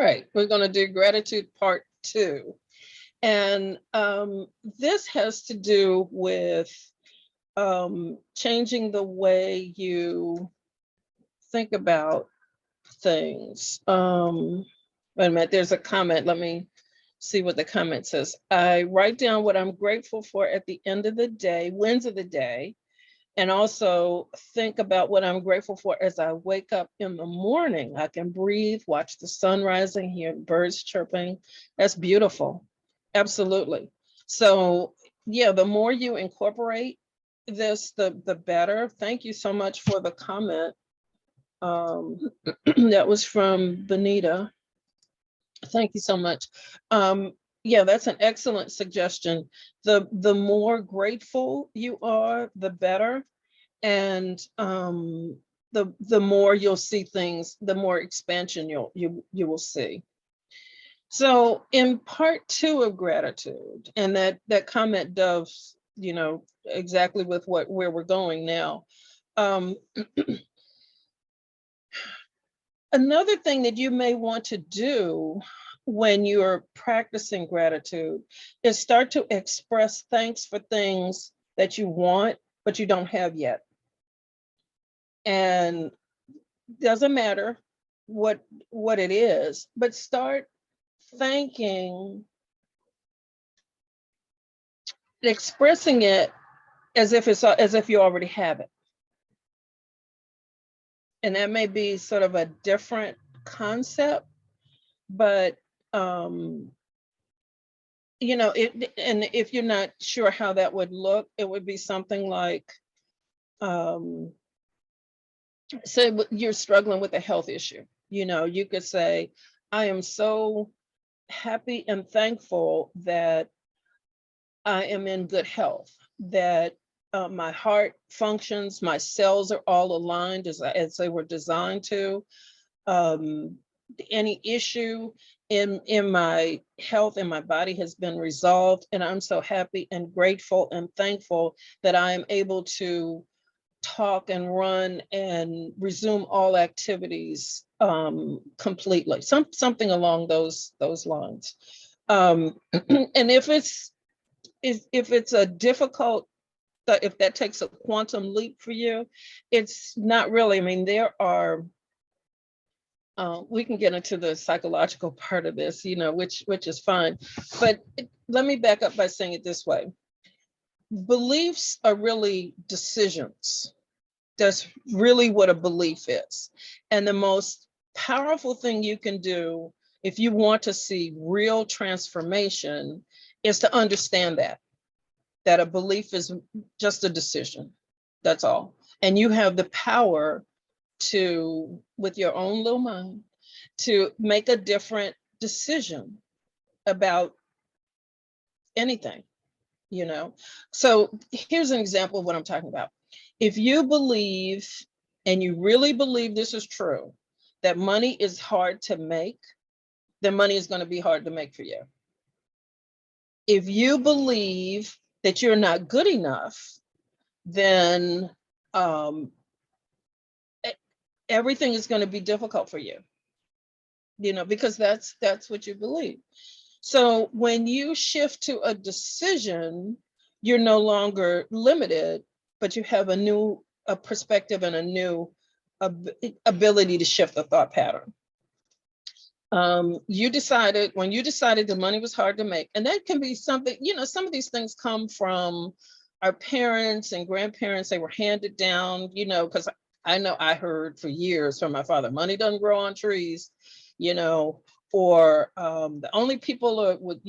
right, we're going to do gratitude part 2. And this has to do with changing the way you think about things. Wait a minute, there's a comment. Let me see what the comment says. I write down what I'm grateful for at the end of the day, wins of the day, and also think about what I'm grateful for as I wake up in the morning. I can breathe, watch the sun rising, hear birds chirping. That's beautiful. Absolutely. So yeah, the more you incorporate this, the better. Thank you so much for the comment. That was from Benita. Thank you so much. Yeah, that's an excellent suggestion. The more grateful you are, the better. And the more you'll see things, the more expansion you will see. So in part 2 of gratitude, and that comment does, exactly with where we're going now. Another thing that you may want to do when you're practicing gratitude is start to express thanks for things that you want, but you don't have yet. And doesn't matter what it is, but start thanking, expressing it as if you already have it. And that may be sort of a different concept, but and if you're not sure how that would look, it would be something like, say you're struggling with a health issue. You could say, I am so happy and thankful that I am in good health, that my heart functions, my cells are all aligned as they were designed to. Any issue in my health and my body has been resolved, and I'm so happy and grateful and thankful that I am able to talk and run and resume all activities completely. Something along those lines. And if it's a difficult, if that takes a quantum leap for you, it's not really. I mean, there are. We can get into the psychological part of this, which is fine. But let me back up by saying it this way. Beliefs are really decisions. That's really what a belief is. And the most powerful thing you can do if you want to see real transformation is to understand that a belief is just a decision. That's all. And you have the power to, with your own little mind, to make a different decision about anything, So here's an example of what I'm talking about. If you believe, and you really believe this is true, that money is hard to make, then money is going to be hard to make for you. If you believe that you're not good enough, then everything is going to be difficult for you, because that's what you believe. So when you shift to a decision, you're no longer limited, but you have a perspective and a new ability to shift the thought pattern. When you decided the money was hard to make, and that can be something, some of these things come from our parents and grandparents. They were handed down, because I know I heard for years from my father, money doesn't grow on trees, or the only people with,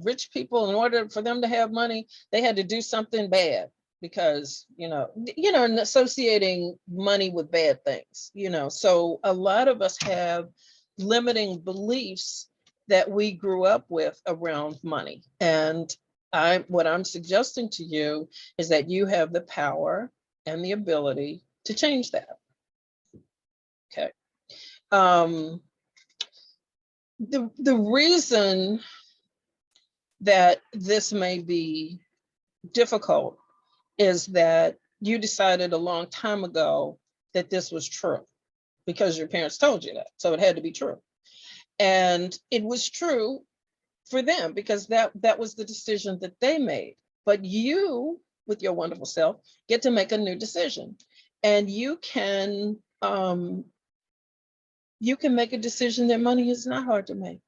rich people, in order for them to have money, they had to do something bad, because, and associating money with bad things, So a lot of us have limiting beliefs that we grew up with around money. And what I'm suggesting to you is that you have the power and the ability to change that. Okay. The reason that this may be difficult is that you decided a long time ago that this was true because your parents told you that, so it had to be true. And it was true for them because that was the decision that they made. But you, with your wonderful self, get to make a new decision. And you can make a decision that money is not hard to make.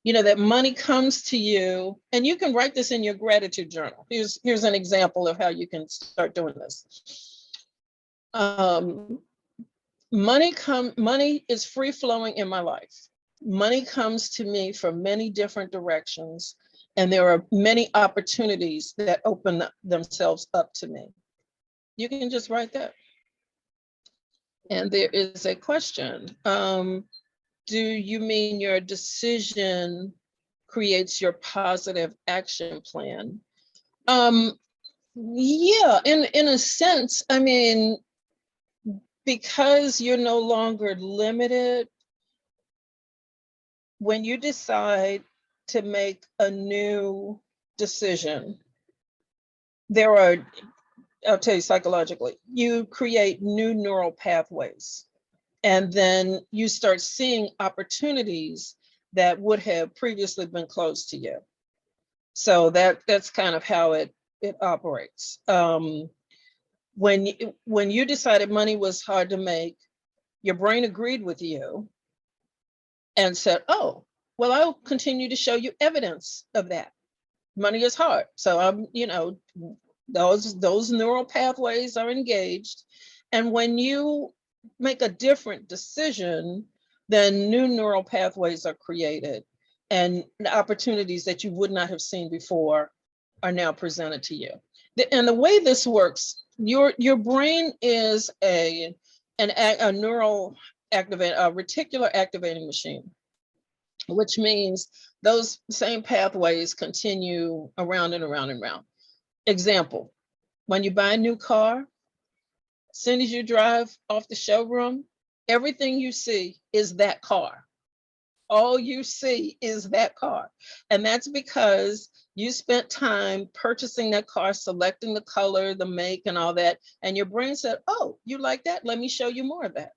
You know, that money comes to you, and you can write this in your gratitude journal. Here's an example of how you can start doing this. Money is free flowing in my life. Money comes to me from many different directions, and there are many opportunities that open themselves up to me. You can just write that. And there is a question. Do you mean your decision creates your positive action plan? Yeah, in a sense, I mean, because you're no longer limited, when you decide to make a new decision, I'll tell you psychologically, you create new neural pathways. And then you start seeing opportunities that would have previously been closed to you. So that's kind of how it operates. When you decided money was hard to make, your brain agreed with you and said, oh, well, I'll continue to show you evidence of that. Money is hard. So those neural pathways are engaged. And when you make a different decision, then new neural pathways are created, and the opportunities that you would not have seen before are now presented to you. And the way this works, your brain is a neural a reticular activating machine, which means those same pathways continue around and around and around. Example, when you buy a new car, as soon as you drive off the showroom, everything you see is that car. All you see is that car. And that's because you spent time purchasing that car, selecting the color, the make, and all that. And your brain said, oh, you like that? Let me show you more of that.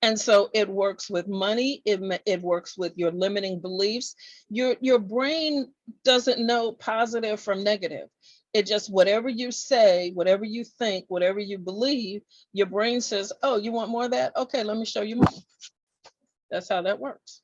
And so it works with money. It works with your limiting beliefs. Your brain doesn't know positive from negative. It just, whatever you say, whatever you think, whatever you believe, your brain says, oh, you want more of that? Okay, let me show you more. That's how that works.